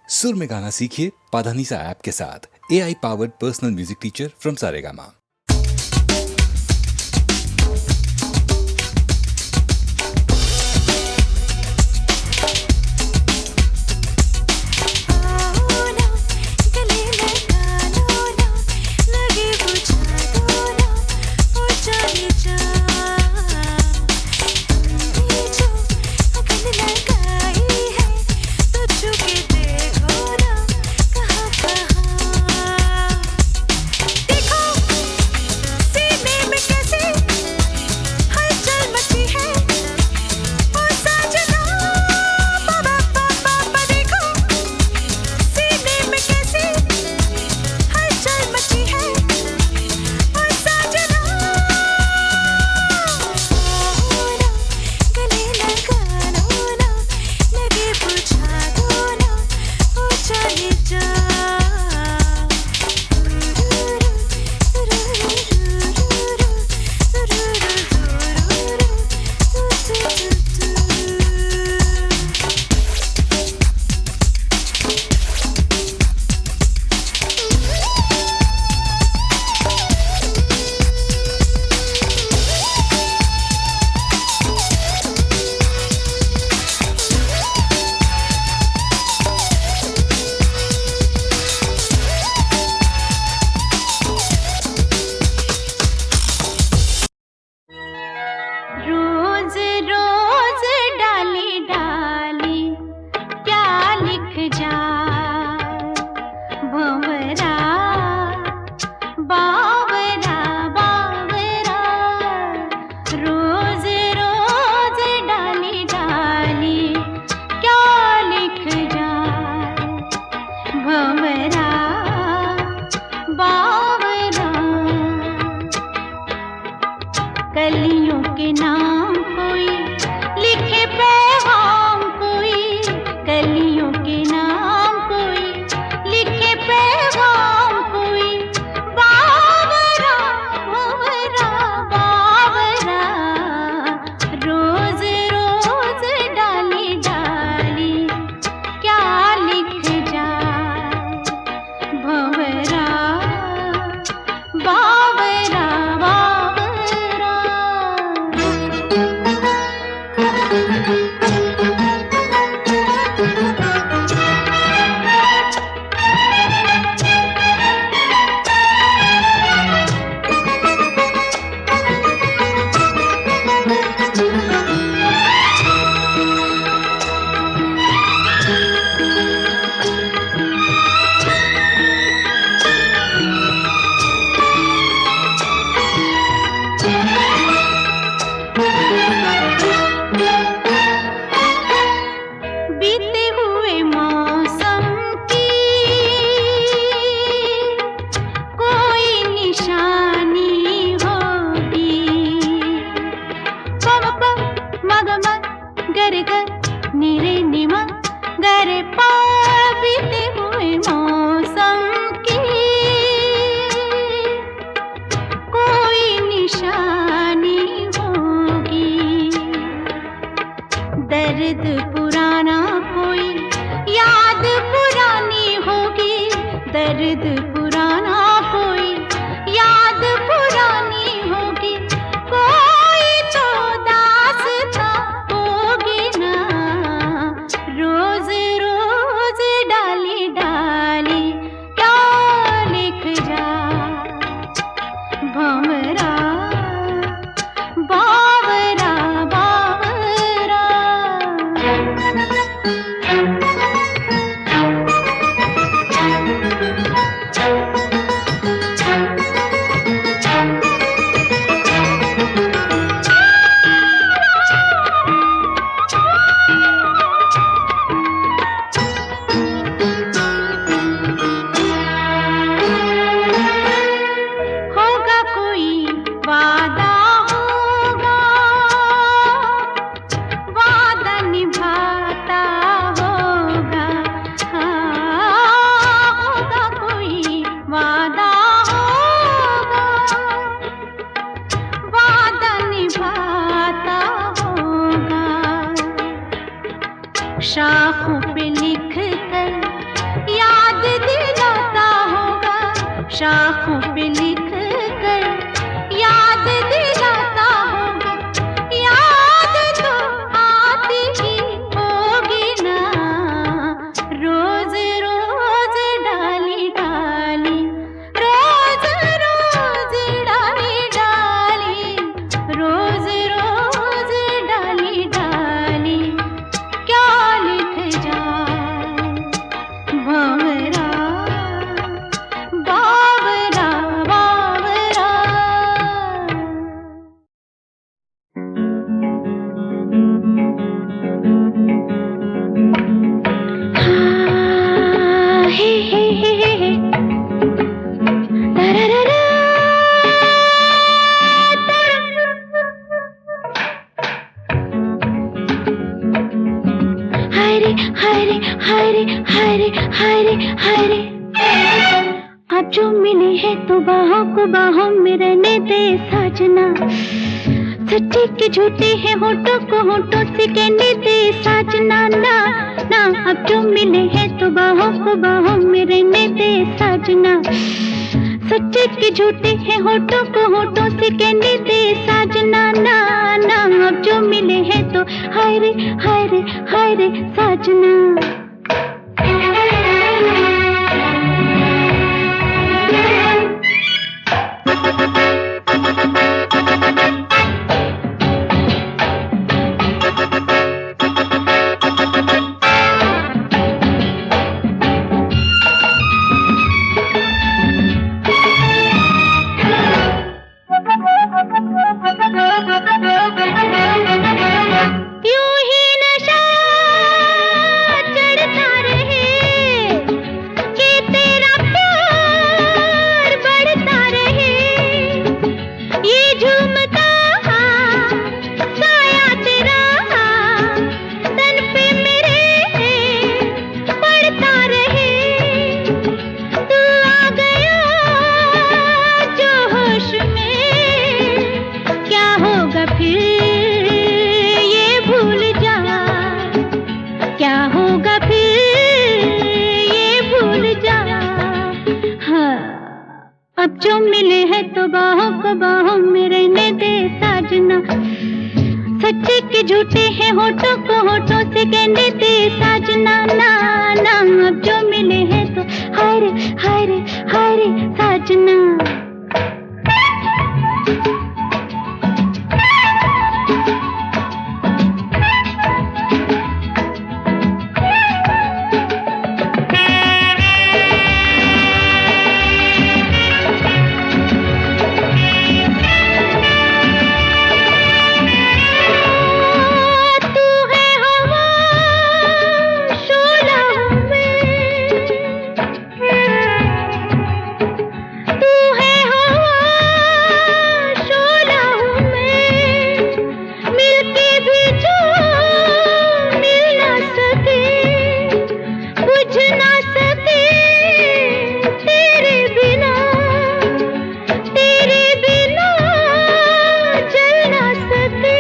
सुर में गाना सीखिए पाधानीसा ऐप के साथ। AI powered personal music teacher from Saregama. कलियों के नाम कोई लिखे पैगाम कोई, कलियों के नाम कोई लिखे पैगाम कोई। बावरा बावरा बावरा रोज रोज डाली डाली क्या लिख जाए भंवरा बावरा निरे निमा गरे पा बीते हुए मौसम की कोई निशानी होगी। दर्द पुराना कोई याद पुरानी होगी, दर्द पुराना कोई याद पुरानी होगी। कोई तो दास्तां होगी ना रोज रोज डाली डाली क्या लिख जा भंवरा बावरा बावरा। शाखों पे लिख कर याद दिलाता होगा, याद तो आती ही होगी ना। रोज रोज डाली डाली, रोज रोज डाली डाली, रोज रोज डाली डाली, क्या लिख जाए भंवरा बावरा बावरा। हे हे हे हे हे तरररा हरे हरे हरे हरे हरे हरे। अब जो मिले हैं तो बाहों को बाहों में रहने दे साजना, सच्चे के झूठे हैं होठों को होठों से कहने दे साजना ना ना। अब जो मिले हैं तो बाहों को बाहों में रहने दे साजना, सच्चे के झूठे हैं होठों को होठों से कहने दे साजना ना ना। अब जो मिले हैं तो हाय रे हाय रे हाय रे साजना। यूं ही नशा चढ़ता रहे कि तेरा प्यार बढ़ता रहे। ये झूमता साया तेरा तन पे मेरे पड़ता रहे। तू आ गया जो होश में, क्या होगा फिर ये भूल जा, क्या होगा फिर ये भूल जा। हाँ अब जो मिले हैं तो बाहों को बाहों में रहने दे साजना, सच्चे के झूठे हैं होठों को होठों से कहने दे साजना ना ना। अब जो मिले हैं तो हाय रे हाय रे हाय रे साजना। तू है हवा शोला हूँ मैं, तू है हवा शोला हूँ मैं। मिलके भी जो मिल ना सके, बुझ ना सके तेरे बिना, तेरे बिना चल ना सके।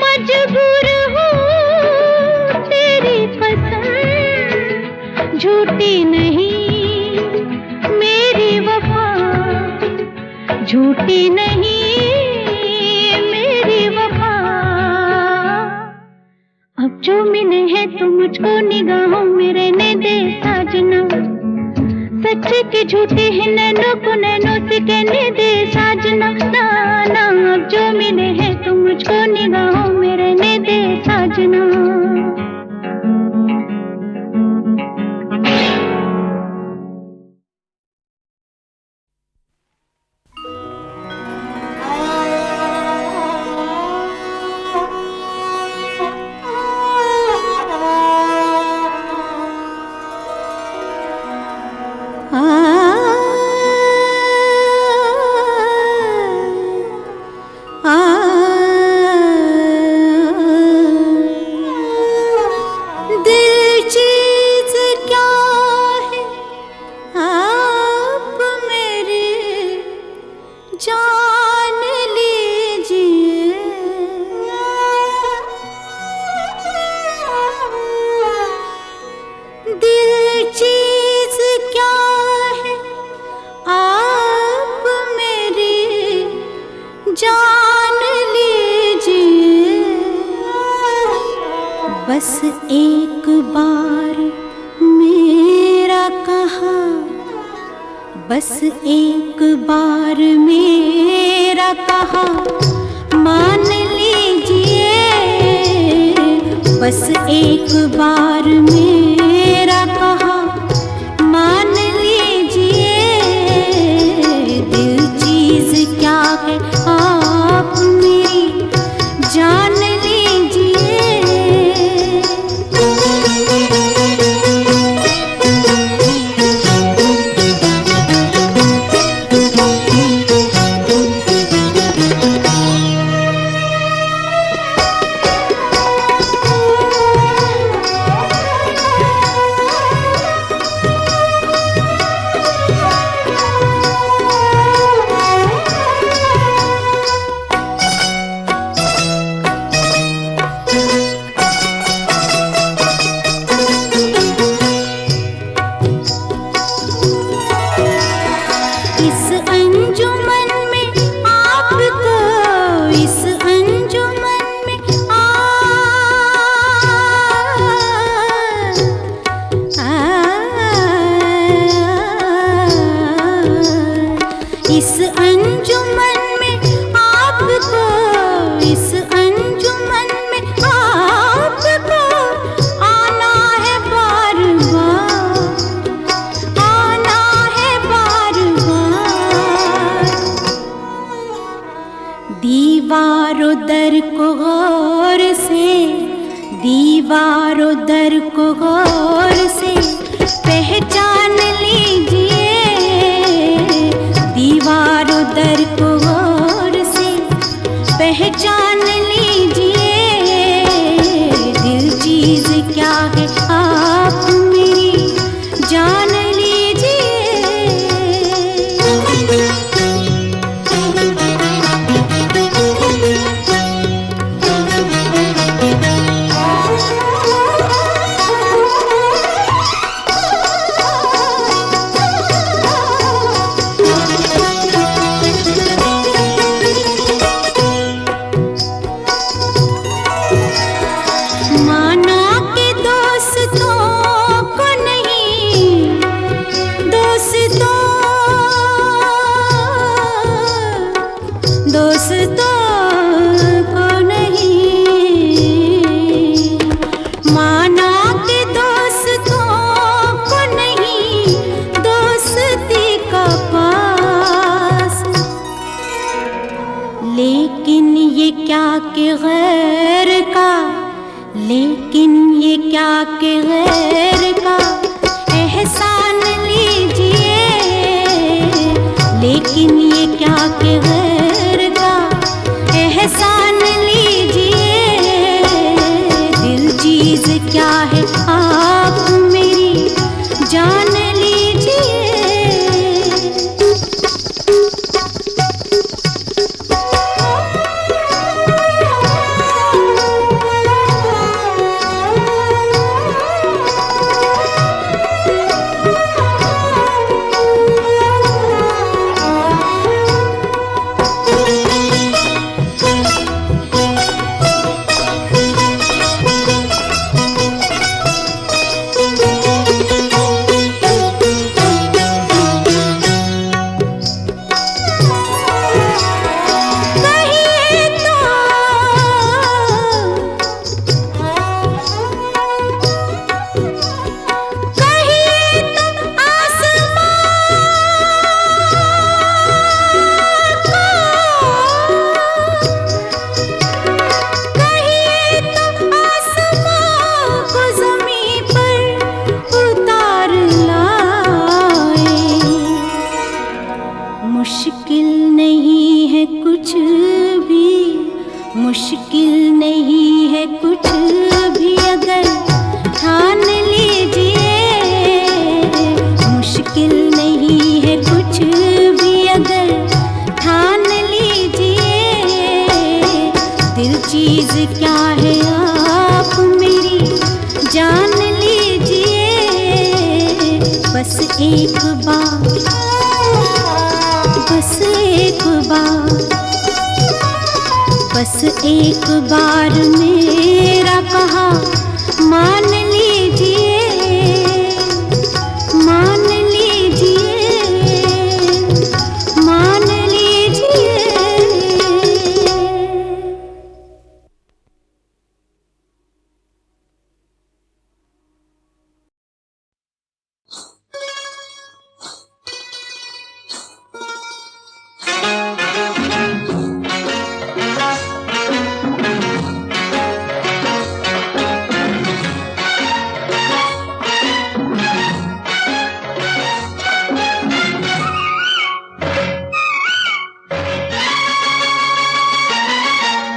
मजबूर हूँ तेरी पसंद, झूठी नहीं मेरी वफा, झूठी नहीं मेरी वफा। अब जो मिले हैं तो मुझको निगाहों में रहने दे साजना, सच्चे के झूठे हैं नैनों को नैनों से कहने दे साजना ना ना। अब जो मिले हैं तो मुझको निगाहों में रहने दे साजना। बस एक बार मेरा कहा, बस एक बार मेरा कहा मान लीजिए, बस एक बार मेरा कहा मान लीजिए। दिल चीज क्या है आप मेरी जान लीजिए। इस अंजुमन में आपको, इस अंजुमन में इस अंजुमन में आपको, इस अंजुमन में आपको आना है बार बार, आना है बार बार। दीवारों दर को गौर से, दीवारों दर को गौर से पहचान लीजिए। दीवारों दर को गौर से पहचान लीजिए। दिल चीज क्या है आप मेरी जान लीजिए। माना के दोस्तों को नहीं, दोस्तों को नहीं, माना के दोस्तों को नहीं दोस्ती का पास। लेकिन ये क्या कि गैर का, लेकिन ये क्या कि गैर का एहसान लीजिए। लेकिन ये क्या कि गैर का एहसान लीजिए। दिल चीज क्या है आप मेरी जान लीजिए। मुश्किल नहीं है कुछ भी, मुश्किल नहीं है कुछ भी अगर ठान लीजिए। मुश्किल नहीं है कुछ भी अगर ठान लीजिए। दिल चीज क्या है आप मेरी जान लीजिए। बस एक बार, बस एक बार, बस एक बार मेरा कहा मान लीजिए, मान लीजिए, मान लीजिए।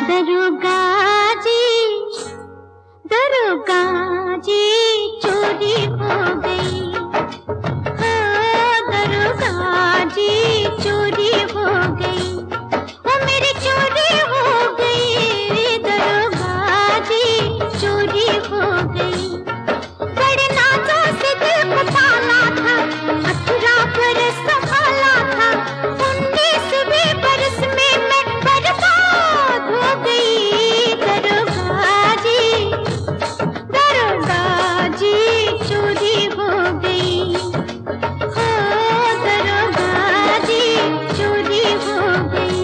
दरोगा जी, दरोगा जी, चोरी हो गई। हाँ, दरोगा जी, चोरी हो गई। वो मेरी चोरी हो गई। दरोगा जी, चोरी हो गई। बड़े नाजों से दिल को पाला था, 18 बरस संभाला था, 19वें बरस में मैं बर्बाद हो गई। दरोगा जी, दरोगा जी, चोरी हो गई। हाँ, दरोगा जी, चोरी हो गई।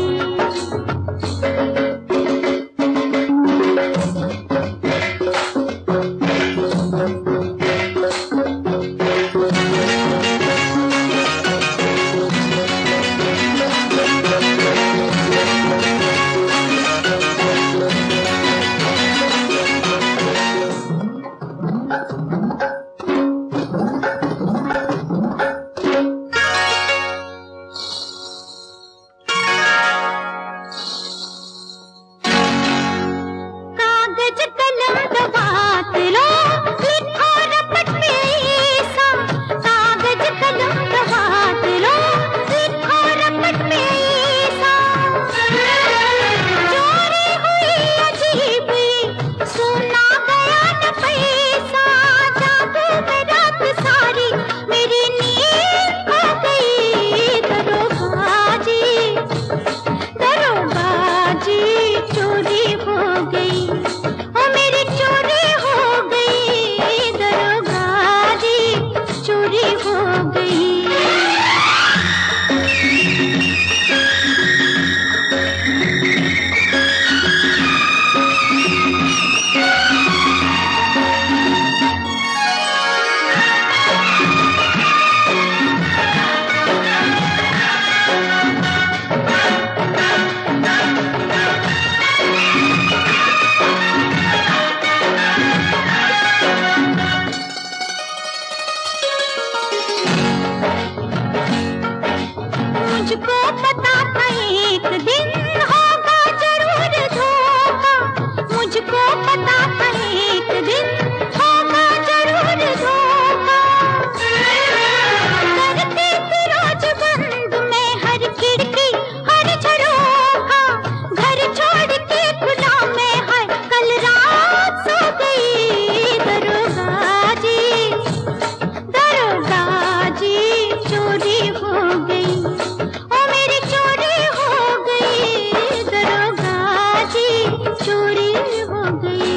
कागज कलम दबात लो, लिखो रपट में ऐसा। कागज कलम दबात लो, लिखो रपट में ऐसा। चोरी हुई अजीब ये, सोना गया न पैसा। जादू में रात सारी मेरी नींद खो गई। दरोगा जी, दरोगा जी, चोरी हो गई। ओ मेरी चोरी हो गई। दरोगा जी, चोरी हो गई। मुझको पता था एक दिन होगा जरूर धोखा। मुझको पता था एक दिन होगा जरूर धोखा। करती थी रोज बंद मैं हर खिड़की हर झरोखा। घर छोड़ के खुला मैं है कल रात सो गई। दरोगा जी, दरोगा जी, चोरी हो गई। ओ मेरी चोरी हो गई। दरोगा जी, चोरी हो गई।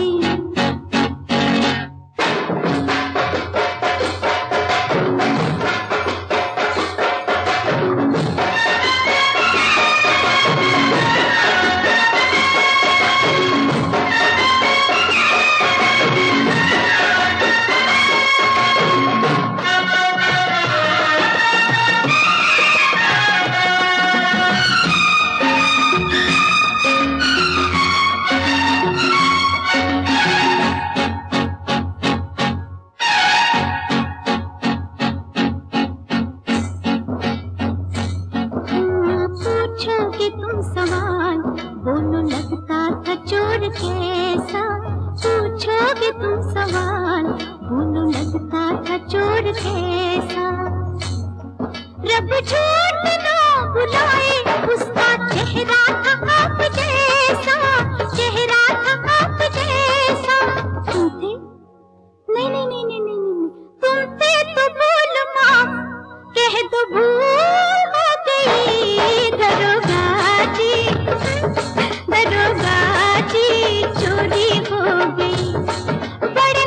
पूछोगे तुम सवाल, बोलो लगता था चोर कैसा। पूछोगे तुम सवाल, बोलो लगता था चोर कैसा। रब झूठ ना बुलाए, उसका चेहरा था आप जैसा। चेहरा था आप जैसा। तुम थे? नहीं नहीं नहीं नहीं नहीं नहीं, तुम थे तो भूल माफ, कह दो भूल हो गई। दरोगा जी, दरोगा जी, चोरी हो गई। बड़े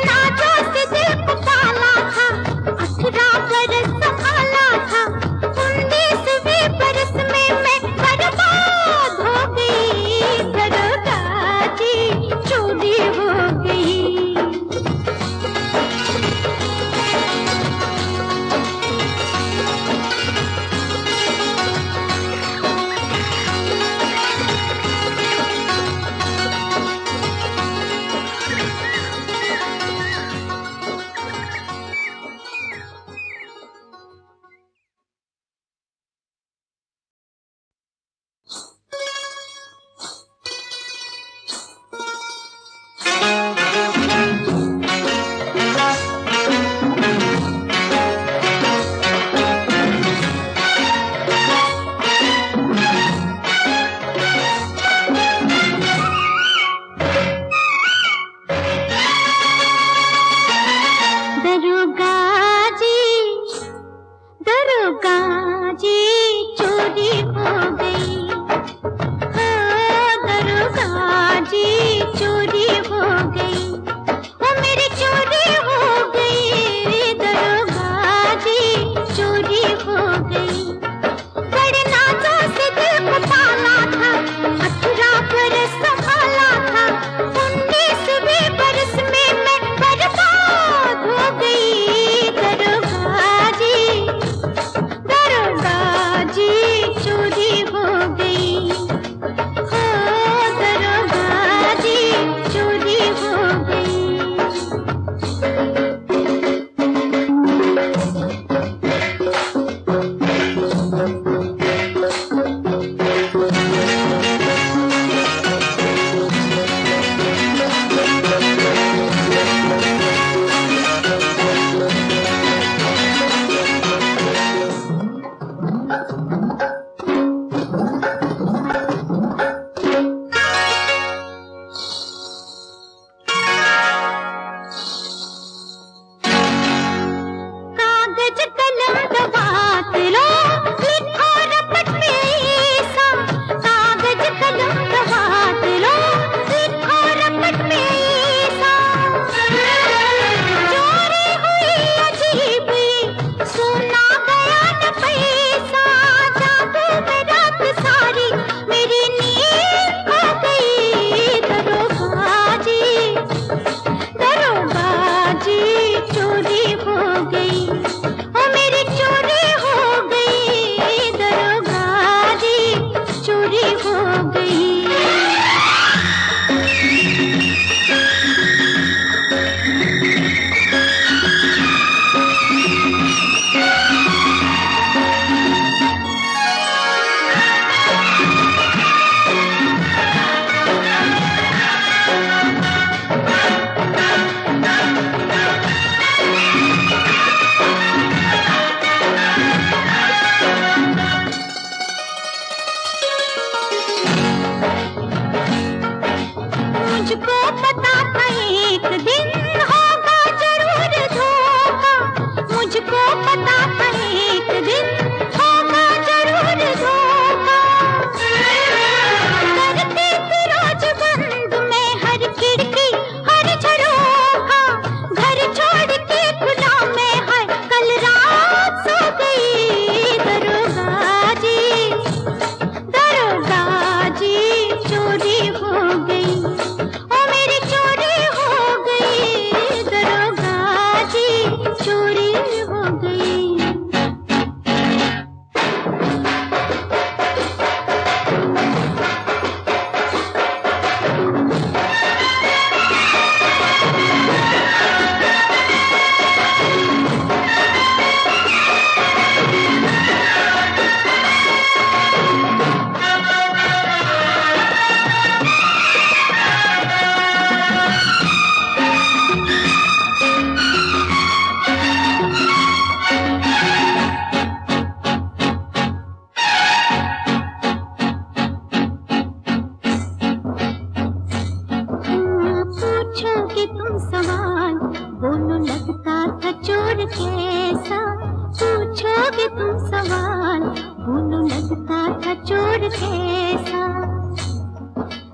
पूछोगे तुम सवाल, बोलो लगता था चोर कैसा।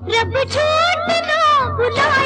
रब झूठ ना बुला